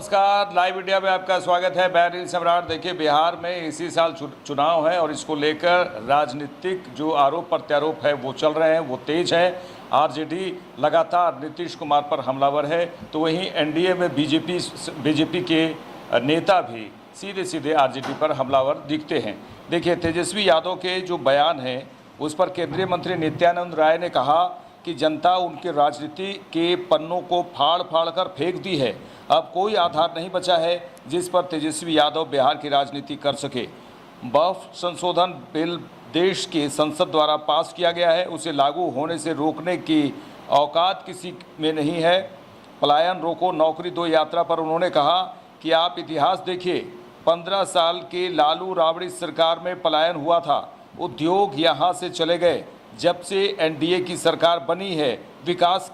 नमस्कार, live India में आपका स्वागत है। मैं अनिल सम्राट। देखिए, बिहार में इसी साल चुनाव है और इसको लेकर राजनीतिक जो आरोप प्रत्यारोप है वो चल रहे हैं, वो तेज है। आरजेडी लगातार नीतीश कुमार पर हमलावर है, तो वहीं एनडीए में बीजेपी के नेता भी सीधे सीधे आरजेडी पर हमलावर दिखते हैं। देखिए, तेजस्वी यादव के जो बयान हैं उस पर केंद्रीय मंत्री नित्यानंद राय ने कहा कि जनता उनके राजनीति के पन्नों को फाड़ फाड़ कर फेंक दी है। अब कोई आधार नहीं बचा है जिस पर तेजस्वी यादव बिहार की राजनीति कर सके। वक्फ संशोधन बिल देश के संसद द्वारा पास किया गया है, उसे लागू होने से रोकने की औकात किसी में नहीं है। पलायन रोको नौकरी दो यात्रा पर उन्होंने कहा कि आप इतिहास देखिए, 15 साल के लालू राबड़ी सरकार में पलायन हुआ था, उद्योग यहाँ से चले गए। जब से एनडीए की सरकार बनी है विकास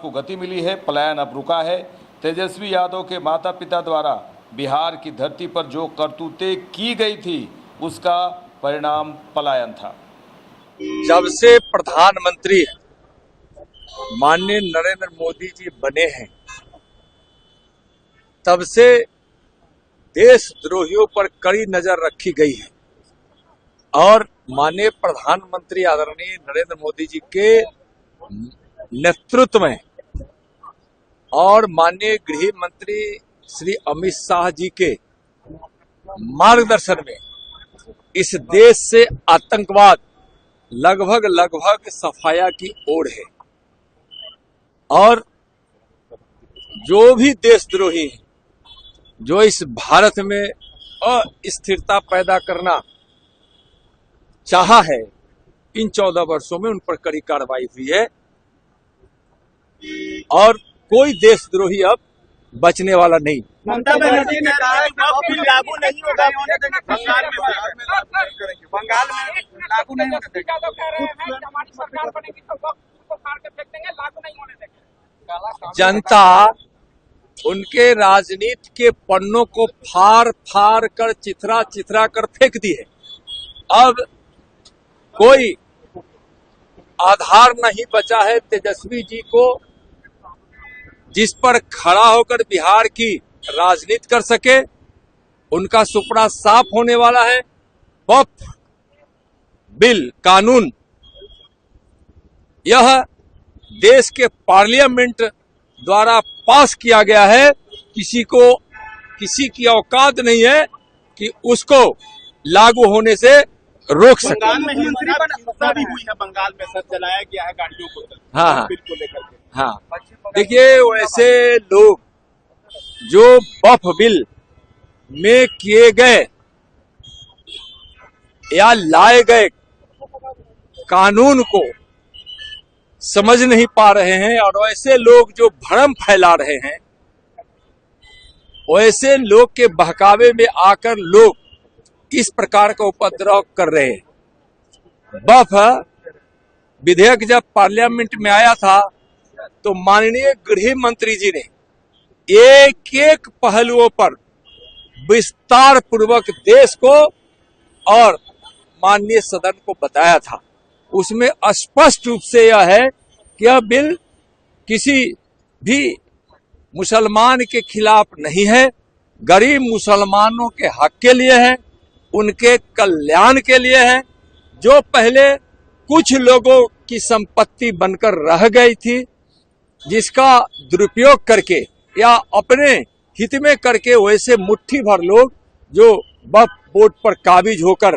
को गति मिली है, पलायन अब रुका है। तेजस्वी यादव के माता पिता द्वारा बिहार की धरती पर जो करतूतें की गई थी उसका परिणाम पलायन था। जब से प्रधानमंत्री माननीय नरेंद्र मोदी जी बने हैं तब से देशद्रोहियों पर कड़ी नजर रखी गई है और माननीय प्रधानमंत्री आदरणीय नरेंद्र मोदी जी के नेतृत्व में और माननीय गृह मंत्री श्री अमित शाह जी के मार्गदर्शन में इस देश से आतंकवाद लगभग सफाया की ओर है। और जो भी देशद्रोही हैं, जो इस भारत में अस्थिरता पैदा करना चाहा है, इन 14 वर्षों में उन पर कड़ी कार्रवाई हुई है और कोई देशद्रोही अब बचने वाला नहीं। ममता बनर्जी ने कहा है कि बिल लागू नहीं होगा, बंगाल में लागू नहीं होगा। हमारी सरकार बनेगी तो वक्त को फाड़ के फेंक देंगे, लागू नहीं होने देंगे। जनता उनके राजनीति के पन्नों को फाड़ फाड़ कर चिथरा कर फेंक दी है। अब कोई आधार नहीं बचा है तेजस्वी जी को जिस पर खड़ा होकर बिहार की राजनीति कर सके। उनका सुपना साफ होने वाला है। वक्फ बिल कानून यह देश के पार्लियामेंट द्वारा पास किया गया है। किसी की औकात नहीं है कि उसको लागू होने से रोक सके। बंगाल में हिंसा भी हुई है, बंगाल में सर जलाया गया है गाड़ियों को। हाँ बिल्कुल लेकर के। हाँ, देखिए, वैसे लोग जो वक्फ बिल में किए गए या लाए गए कानून को समझ नहीं पा रहे हैं और वैसे लोग जो भ्रम फैला रहे हैं, वैसे लोग के बहकावे में आकर लोग इस प्रकार का उपद्रव कर रहे हैं। वक्फ विधेयक जब पार्लियामेंट में आया था तो माननीय गृह मंत्री जी ने एक एक पहलुओं पर विस्तार पूर्वक देश को और माननीय सदन को बताया था। उसमें स्पष्ट रूप से यह है कि यह बिल किसी भी मुसलमान के खिलाफ नहीं है, गरीब मुसलमानों के हक के लिए है, उनके कल्याण के लिए है। जो पहले कुछ लोगों की संपत्ति बनकर रह गई थी, जिसका दुरुपयोग करके या अपने हित में करके वैसे मुट्ठी भर लोग जो वक्फ बोर्ड पर काबिज होकर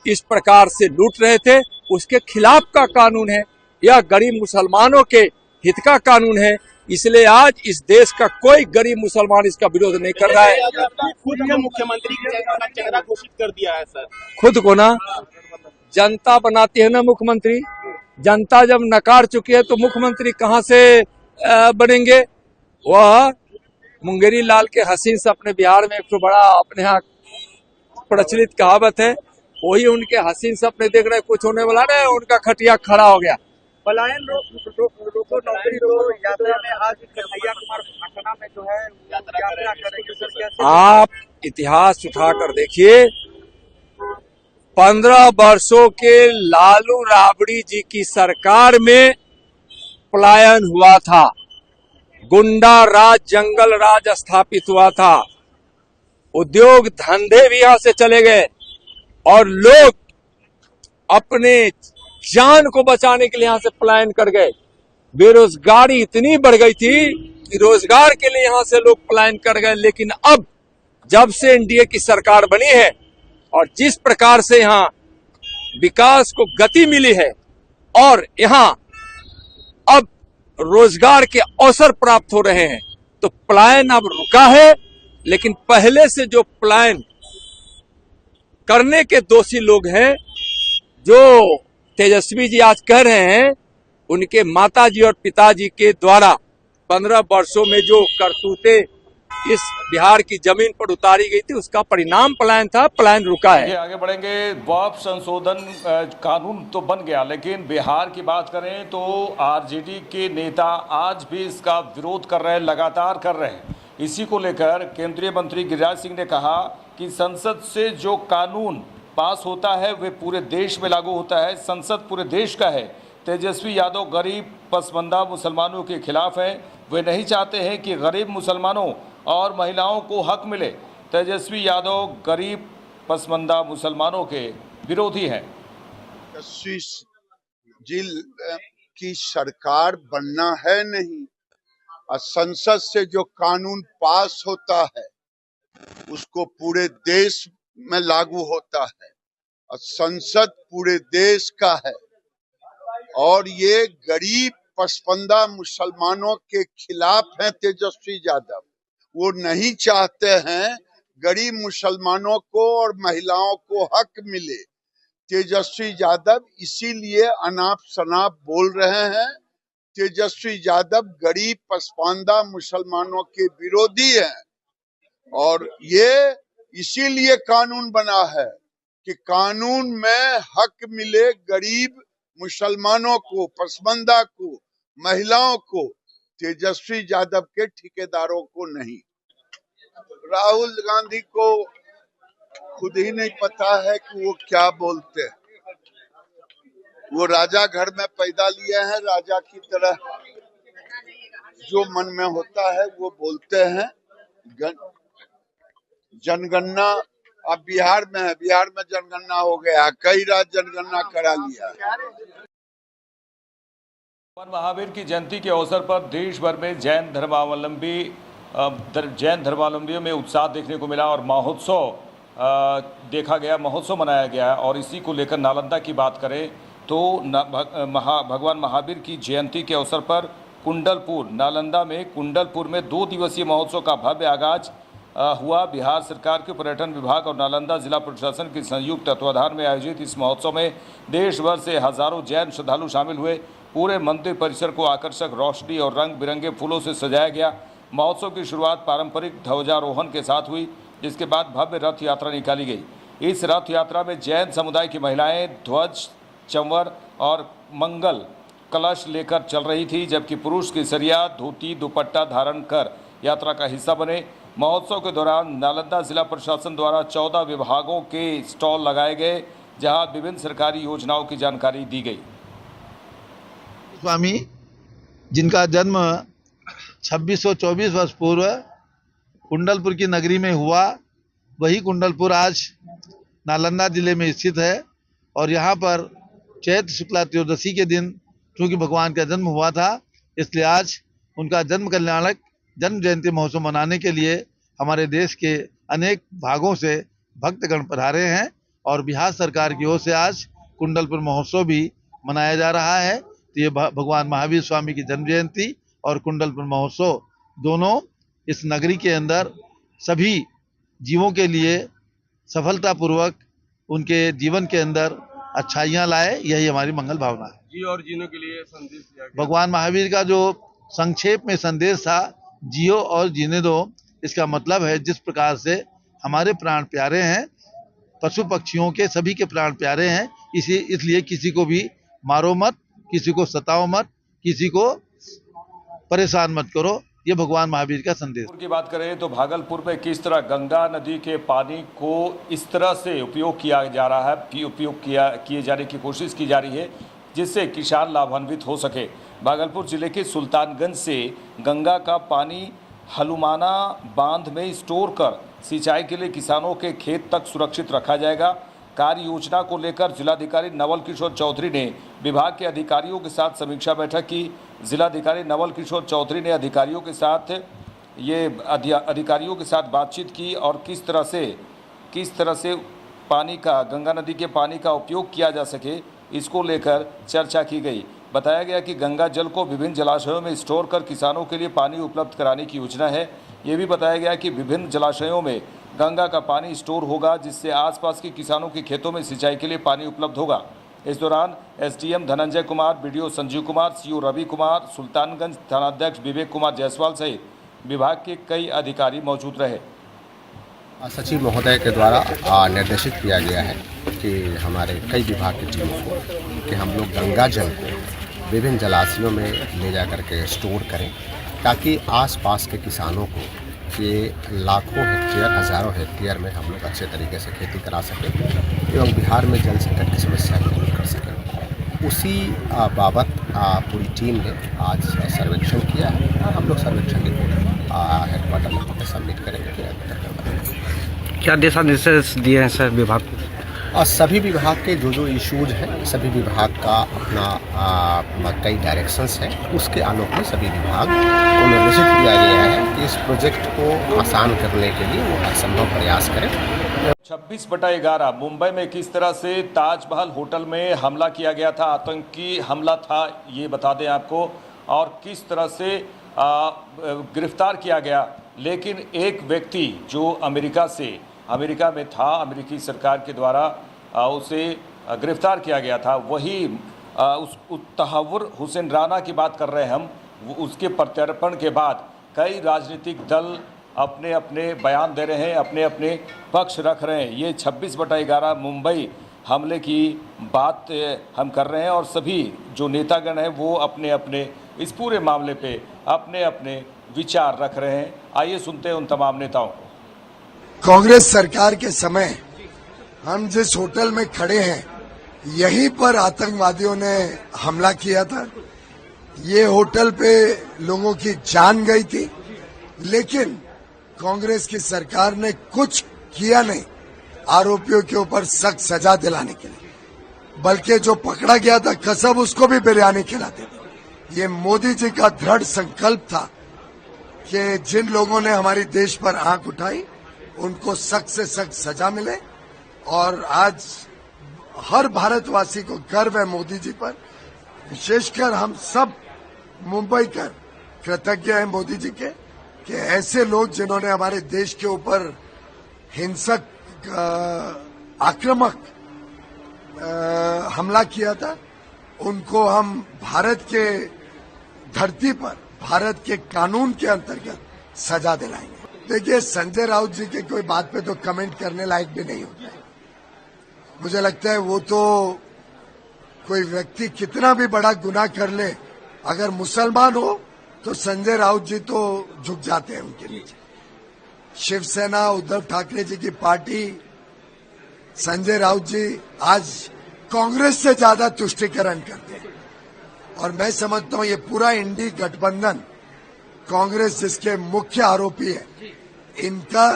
इस प्रकार से लूट रहे थे, उसके खिलाफ का कानून है। यह गरीब मुसलमानों के हित का कानून है। इसलिए आज इस देश का कोई गरीब मुसलमान इसका विरोध नहीं कर रहा है। खुद के मुख्यमंत्री का चेहरा घोषित कर दिया है सर। खुद को ना जनता बनाती है ना मुख्यमंत्री। जनता जब नकार चुकी है तो मुख्यमंत्री कहां से बनेंगे। वह मुंगेरी लाल के हसीन से अपने बिहार में एक तो बड़ा अपने यहाँ प्रचलित कहावत है, वही उनके हसीन से अपने देख रहे कुछ होने वाला नहीं, उनका खटिया खड़ा हो गया। पलायन रोको नौकरी दो यात्रा में आज कन्हैया कुमार पटना में जो है यात्रा करेंगे। आप इतिहास उठाकर देखिए, 15 वर्षों के लालू राबड़ी जी की सरकार में पलायन हुआ था। गुंडा राज, जंगल राज स्थापित हुआ था। उद्योग धंधे भी यहां से चले गए और लोग अपने जान को बचाने के लिए यहां से पलायन कर गए। बेरोजगारी इतनी बढ़ गई थी कि रोजगार के लिए यहां से लोग पलायन कर गए। लेकिन अब जब से एनडीए की सरकार बनी है और जिस प्रकार से यहां विकास को गति मिली है और यहां अब रोजगार के अवसर प्राप्त हो रहे हैं, तो पलायन अब रुका है। लेकिन पहले से जो पलायन करने के दोषी लोग हैं, जो तेजस्वी जी आज कह रहे हैं, उनके माताजी और पिताजी के द्वारा 15 वर्षों में जो करतूतें इस बिहार की जमीन पर उतारी गई थी, उसका परिणाम पलायन था। पलायन रुका है। आगे बढ़ेंगे। वक्फ संशोधन कानून तो बन गया, लेकिन बिहार की बात करें तो आरजेडी के नेता आज भी इसका विरोध कर रहे हैं, लगातार कर रहे हैं। इसी को लेकर केंद्रीय मंत्री गिरिराज सिंह ने कहा कि संसद से जो कानून पास होता है वे पूरे देश में लागू होता है, संसद पूरे देश का है। तेजस्वी यादव गरीब पसमानदा मुसलमानों के खिलाफ हैं, वे नहीं चाहते हैं कि गरीब मुसलमानों और महिलाओं को हक मिले। तेजस्वी यादव गरीब पसमानदा मुसलमानों के विरोधी हैं। तेजस्वी जी की सरकार बनना है नहीं, और संसद से जो कानून पास होता है उसको पूरे देश में लागू होता है, और संसद पूरे देश का है। और ये गरीब पसमानदा मुसलमानों के खिलाफ हैं तेजस्वी यादव। वो नहीं चाहते हैं गरीब मुसलमानों को और महिलाओं को हक मिले। तेजस्वी यादव इसीलिए अनाप शनाप बोल रहे हैं। तेजस्वी यादव गरीब पसमानदा मुसलमानों के विरोधी हैं, और ये इसीलिए कानून बना है कि कानून में हक मिले गरीब मुसलमानों को, पसमानदा को, महिलाओं को, तेजस्वी यादव के ठेकेदारों को नहीं। राहुल गांधी को खुद ही नहीं पता है कि वो क्या बोलते हैं। वो राजा घर में पैदा लिए हैं, राजा की तरह जो मन में होता है वो बोलते हैं। जनगणना अब बिहार में है, बिहार में जनगणना हो गया, कई राज्य जनगणना करा लिया। भगवान महावीर की जयंती के अवसर पर देश भर में जैन धर्मावलंबियों में उत्साह देखने को मिला और महोत्सव देखा गया, महोत्सव मनाया गया। और इसी को लेकर नालंदा की बात करें तो भगवान महावीर की जयंती के अवसर पर कुंडलपुर, नालंदा में कुंडलपुर में 2 दिवसीय महोत्सव का भव्य आगाज हुआ। बिहार सरकार के पर्यटन विभाग और नालंदा जिला प्रशासन के संयुक्त तत्वाधान में आयोजित इस महोत्सव में देश भर से हजारों जैन श्रद्धालु शामिल हुए। पूरे मंदिर परिसर को आकर्षक रोशनी और रंग बिरंगे फूलों से सजाया गया। महोत्सव की शुरुआत पारंपरिक ध्वजारोहण के साथ हुई, जिसके बाद भव्य रथ यात्रा निकाली गई। इस रथ यात्रा में जैन समुदाय की महिलाएं ध्वज, चंवर और मंगल कलश लेकर चल रही थी, जबकि पुरुष केसरिया, धोती, दुपट्टा धारण कर यात्रा का हिस्सा बने। महोत्सव के दौरान नालंदा जिला प्रशासन द्वारा 14 विभागों के स्टॉल लगाए गए, जहां विभिन्न सरकारी योजनाओं की जानकारी दी गई। स्वामी जिनका जन्म 2624 वर्ष पूर्व कुंडलपुर की नगरी में हुआ, वही कुंडलपुर आज नालंदा जिले में स्थित है। और यहाँ पर चैत्र शुक्ला त्रयोदशी के दिन चूँकि भगवान का जन्म हुआ था, इसलिए आज उनका जन्म कल्याणक जन्म जयंती महोत्सव मनाने के लिए हमारे देश के अनेक भागों से भक्तगण पधारे हैं। और बिहार सरकार की ओर से आज कुंडलपुर महोत्सव भी मनाया जा रहा है। तो ये भगवान महावीर स्वामी की जन्म जयंती और कुंडलपुर महोत्सव दोनों इस नगरी के अंदर सभी जीवों के लिए सफलतापूर्वक उनके जीवन के अंदर अच्छाइयाँ लाए, यही हमारी मंगल भावना है। जी और जीने के लिए संदेश दिया गया। भगवान महावीर का जो संक्षेप में संदेश था, जियो और जीने दो, इसका मतलब है जिस प्रकार से हमारे प्राण प्यारे हैं, पशु पक्षियों के सभी के प्राण प्यारे हैं, इसलिए किसी को भी मारो मत, किसी को सताओ मत, किसी को परेशान मत करो। ये भगवान महावीर का संदेश। की बात करें तो भागलपुर में किस तरह गंगा नदी के पानी को इस तरह से उपयोग किया जा रहा है, किए जाने की कोशिश की जा रही है, जिससे किसान लाभान्वित हो सके। भागलपुर जिले के सुल्तानगंज से गंगा का पानी हलुमाना बांध में स्टोर कर सिंचाई के लिए किसानों के खेत तक सुरक्षित रखा जाएगा। कार्य योजना को लेकर जिलाधिकारी नवल किशोर चौधरी ने विभाग के अधिकारियों के साथ समीक्षा बैठक की। जिलाधिकारी नवल किशोर चौधरी ने अधिकारियों के साथ बातचीत की और किस तरह से पानी का, गंगा नदी के पानी का उपयोग किया जा सके, इसको लेकर चर्चा की गई। बताया गया कि गंगा जल को विभिन्न जलाशयों में स्टोर कर किसानों के लिए पानी उपलब्ध कराने की योजना है। ये भी बताया गया कि विभिन्न जलाशयों में गंगा का पानी स्टोर होगा, जिससे आसपास के किसानों के खेतों में सिंचाई के लिए पानी उपलब्ध होगा। इस दौरान SDM Dhananjay Kumar, BDO Sanjeev Kumar, CO Ravi Kumar, Sultanganj थानाध्यक्ष विवेक कुमार जायसवाल सहित विभाग के कई अधिकारी मौजूद रहे। सचिव महोदय के द्वारा निर्देशित किया गया है कि हमारे कई विभाग की टीमों को कि हम लोग गंगा जल को विभिन्न जलाशयों में ले जा करके स्टोर करें, ताकि आसपास के किसानों को ये लाखों हेक्टेयर, हज़ारों हेक्टेयर में हम लोग अच्छे तरीके से खेती करा सकें एवं बिहार में जल संकट की समस्या को दूर कर सकें। उसी बाबत पूरी टीम ने आज सर्वेक्षण किया है और हम लोग सर्वेक्षण रिपोर्ट हेडक्वार्टर में सबमिट करेंगे। क्या दिशा निर्देश दिए हैं सर विभाग को? और सभी विभाग के जो इश्यूज हैं, सभी विभाग का अपना कई डायरेक्शंस हैं, उसके आलोक में सभी विभाग को निर्देशित किया गया है कि इस प्रोजेक्ट को आसान करने के लिए वो हर संभव प्रयास करें। 26/11 मुंबई में किस तरह से ताजमहल होटल में हमला किया गया था, आतंकी हमला था, ये बता दें आपको, और किस तरह से गिरफ्तार किया गया। लेकिन एक व्यक्ति जो अमेरिका में था, अमेरिकी सरकार के द्वारा उसे गिरफ्तार किया गया था, वही उस तहव्वुर हुसैन राना की बात कर रहे हैं हम। उसके प्रत्यर्पण के बाद कई राजनीतिक दल अपने अपने बयान दे रहे हैं, अपने अपने पक्ष रख रहे हैं। ये 26/11 मुंबई हमले की बात हम कर रहे हैं और सभी जो नेतागण हैं वो अपने अपने इस पूरे मामले पे अपने अपने विचार रख रहे हैं। आइए सुनते हैं उन तमाम नेताओं को। कांग्रेस सरकार के समय हम जिस होटल में खड़े हैं, यहीं पर आतंकवादियों ने हमला किया था। ये होटल पे लोगों की जान गई थी, लेकिन कांग्रेस की सरकार ने कुछ किया नहीं आरोपियों के ऊपर सख्त सजा दिलाने के लिए, बल्कि जो पकड़ा गया था कसम उसको भी बिरयानी खिलाते थे। ये मोदी जी का दृढ़ संकल्प था कि जिन लोगों ने हमारे देश पर आंख उठाई उनको सख्त से सख्त सजा मिले, और आज हर भारतवासी को गर्व है मोदी जी पर। विशेषकर हम सब मुंबई कर कृतज्ञ हैं मोदी जी के कि ऐसे लोग जिन्होंने हमारे देश के ऊपर हिंसक आक्रामक हमला किया था, उनको हम भारत के धरती पर भारत के कानून के अंतर्गत सजा दिलाएंगे। देखिए, संजय राउत जी के कोई बात पे तो कमेंट करने लायक भी नहीं होता है। मुझे लगता है वो तो कोई व्यक्ति कितना भी बड़ा गुनाह कर ले, अगर मुसलमान हो तो संजय राउत जी तो झुक जाते हैं उनके नीचे। शिवसेना, उद्धव ठाकरे जी की पार्टी, संजय राउत जी आज कांग्रेस से ज्यादा तुष्टीकरण करते हैं, और मैं समझता हूं ये पूरा इंडी गठबंधन, कांग्रेस जिसके मुख्य आरोपी है, इनका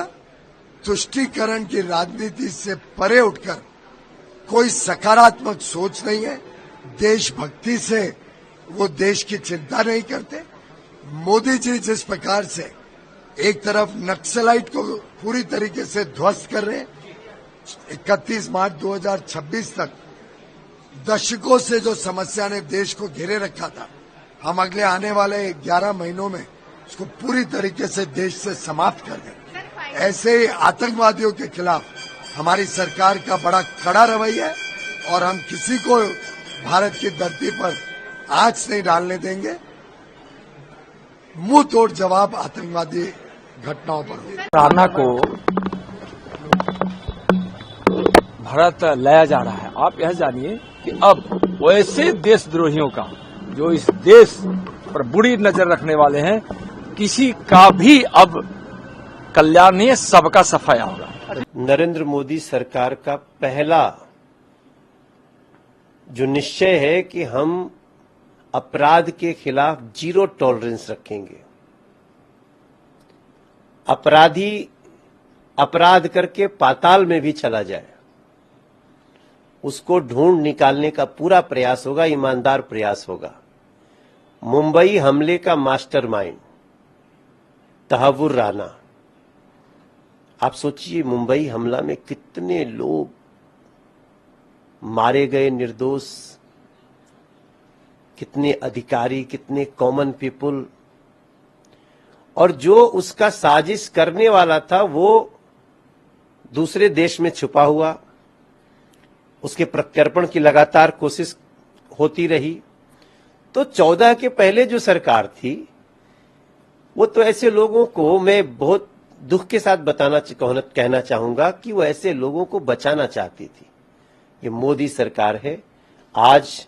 तुष्टीकरण की राजनीति से परे उठकर कोई सकारात्मक सोच नहीं है। देशभक्ति से वो देश की चिंता नहीं करते। मोदी जी जिस प्रकार से एक तरफ नक्सलाइट को पूरी तरीके से ध्वस्त कर रहे हैं, 31 मार्च 2026 तक दशकों से जो समस्या ने देश को घेरे रखा था, हम अगले आने वाले 11 महीनों में उसको पूरी तरीके से देश से समाप्त कर देंगे। ऐसे ही आतंकवादियों के खिलाफ हमारी सरकार का बड़ा कड़ा रवैया है, और हम किसी को भारत की धरती पर आंच नहीं डालने देंगे। मुंह तोड़ जवाब आतंकवादी घटनाओं पर। राणा को भारत लाया जा रहा है। आप यह जानिए कि अब वैसे देशद्रोहियों का जो इस देश पर बुरी नजर रखने वाले हैं, किसी का भी अब कल्याण नहीं है, सबका सफाया होगा। नरेंद्र मोदी सरकार का पहला जो निश्चय है कि हम अपराध के खिलाफ जीरो टॉलरेंस रखेंगे। अपराधी अपराध करके पाताल में भी चला जाए, उसको ढूंढ निकालने का पूरा प्रयास होगा, ईमानदार प्रयास होगा। मुंबई हमले का मास्टरमाइंड तहव्वुर राना, आप सोचिए मुंबई हमला में कितने लोग मारे गए निर्दोष, कितने अधिकारी, कितने कॉमन पीपुल, और जो उसका साजिश करने वाला था वो दूसरे देश में छुपा हुआ, उसके प्रत्यर्पण की लगातार कोशिश होती रही। तो 14 के पहले जो सरकार थी वो तो ऐसे लोगों को, मैं बहुत दुख के साथ कहना चाहूंगा कि वो ऐसे लोगों को बचाना चाहती थी। ये मोदी सरकार है। आज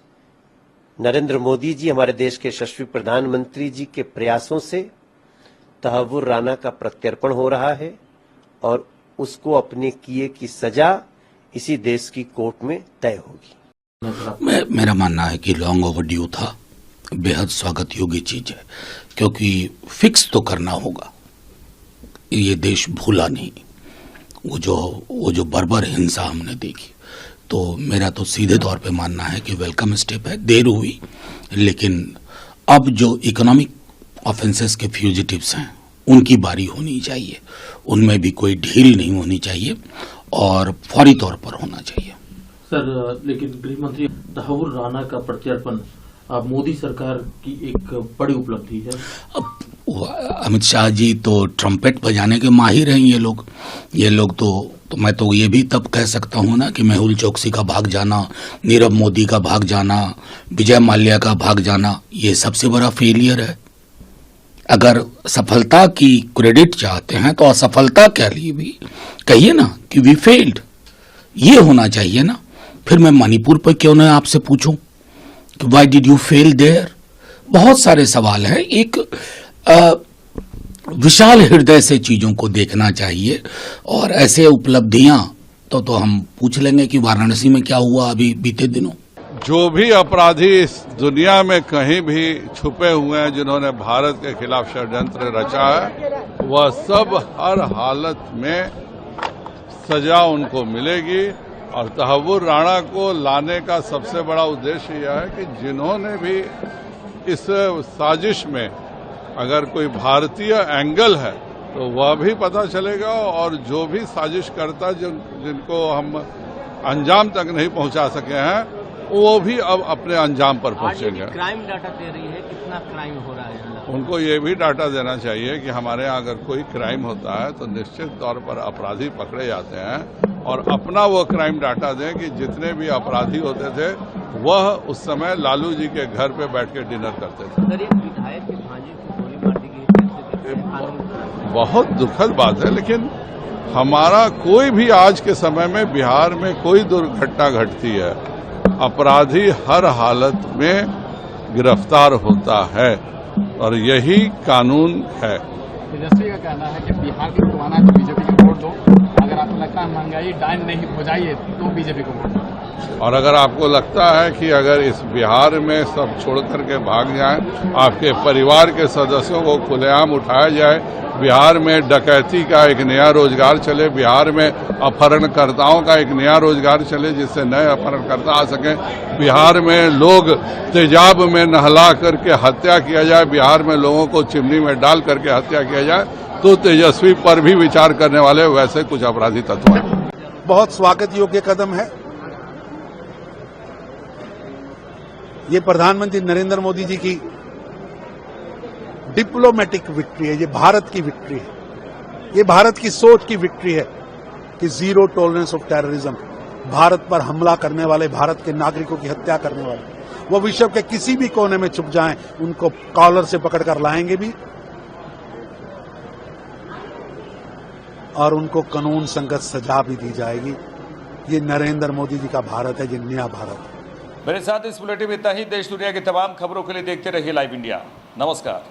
नरेंद्र मोदी जी, हमारे देश के यशस्वी प्रधानमंत्री जी के प्रयासों से तहव्वुर राना का प्रत्यर्पण हो रहा है और उसको अपने किए की सजा इसी देश की कोर्ट में तय होगी। मेरा मानना है कि लॉन्ग ओवरड्यू था, बेहद स्वागत योग्य चीज है, क्योंकि फिक्स तो करना होगा। ये देश भूला नहीं वो जो बर्बर हिंसा हमने देखी। तो मेरा तो सीधे तौर पे मानना है कि वेलकम स्टेप है। देर हुई, लेकिन अब जो इकोनॉमिक ऑफेंसेस के फ्यूजिटिव्स हैं उनकी बारी होनी चाहिए, उनमें भी कोई ढील नहीं होनी चाहिए और फौरी तौर पर होना चाहिए। सर, लेकिन गृह मंत्री, तहव्वुर राना का प्रत्यर्पण मोदी सरकार की एक बड़ी उपलब्धि है। अमित शाह जी तो ट्रम्पेट बजाने के माहिर हैं। ये लोग तो मैं तो ये भी तब कह सकता हूं ना कि मेहुल चोकसी का भाग जाना, नीरव मोदी का भाग जाना, विजय माल्या का भाग जाना, ये सबसे बड़ा फेलियर है। अगर सफलता की क्रेडिट चाहते हैं तो असफलता के लिए भी कहिए ना कि वी फेल्ड, ये होना चाहिए ना। फिर मैं मणिपुर पर क्यों ना आपसे पूछूं कि why did you fail there. बहुत सारे सवाल हैं। एक विशाल हृदय से चीजों को देखना चाहिए और ऐसे उपलब्धियां तो हम पूछ लेंगे कि वाराणसी में क्या हुआ अभी बीते दिनों। जो भी अपराधी इस दुनिया में कहीं भी छुपे हुए हैं जिन्होंने भारत के खिलाफ षड्यंत्र रचा है, वह सब हर हालत में सजा उनको मिलेगी। और तहव्वुर राणा को लाने का सबसे बड़ा उद्देश्य यह है कि जिन्होंने भी इस साजिश में अगर कोई भारतीय एंगल है तो वह भी पता चलेगा, और जो भी साजिश करता जिनको हम अंजाम तक नहीं पहुंचा सके हैं वो भी अब अपने अंजाम पर पहुंचेंगे। क्राइम डाटा दे रही है, कितना क्राइम हो रहा है। उनको ये भी डाटा देना चाहिए कि हमारे यहाँ अगर कोई क्राइम होता है तो निश्चित तौर पर अपराधी पकड़े जाते हैं, और अपना वो क्राइम डाटा दें कि जितने भी अपराधी होते थे वह उस समय लालू जी के घर पे बैठ के डिनर करते थे। विधायक के भांजे को गोली मार दी गई, बहुत दुखद बात है। लेकिन हमारा कोई भी आज के समय में बिहार में कोई दुर्घटना घटती है, अपराधी हर हालत में गिरफ्तार होता है और यही कानून है। तेजस्वी का कहना है कि बिहार को घुमाना है तो बीजेपी को वोट दो, अगर आपको लगता है महंगाई डाइन नहीं हो जाइए तो बीजेपी को वोट दो। और अगर आपको लगता है कि अगर इस बिहार में सब छोड़ करके भाग जाएं, आपके परिवार के सदस्यों को खुलेआम उठाया जाए, बिहार में डकैती का एक नया रोजगार चले, बिहार में अपहरणकर्ताओं का एक नया रोजगार चले जिससे नए अपहरणकर्ता आ सकें, बिहार में लोग तेजाब में नहला करके हत्या किया जाए, बिहार में लोगों को चिमनी में डाल करके हत्या किया जाए, तो तेजस्वी पर भी विचार करने वाले वैसे कुछ अपराधी तत्व हैं। बहुत स्वागत योग्य कदम है। ये प्रधानमंत्री नरेंद्र मोदी जी की डिप्लोमेटिक विक्ट्री है, ये भारत की विक्ट्री है, ये भारत की सोच की विक्ट्री है कि zero tolerance of terrorism. Bharat पर हमला करने वाले, भारत के नागरिकों की हत्या करने वाले, वो विश्व के किसी भी कोने में छुप जाएं, उनको कॉलर से पकड़कर लाएंगे भी और उनको कानून संगत सजा भी दी जाएगी। ये नरेंद्र मोदी जी का भारत है, ये नया भारत है। मेरे साथ इस बुलेटिन में इतना ही। देश दुनिया की तमाम खबरों के लिए देखते रहिए लाइव इंडिया। नमस्कार।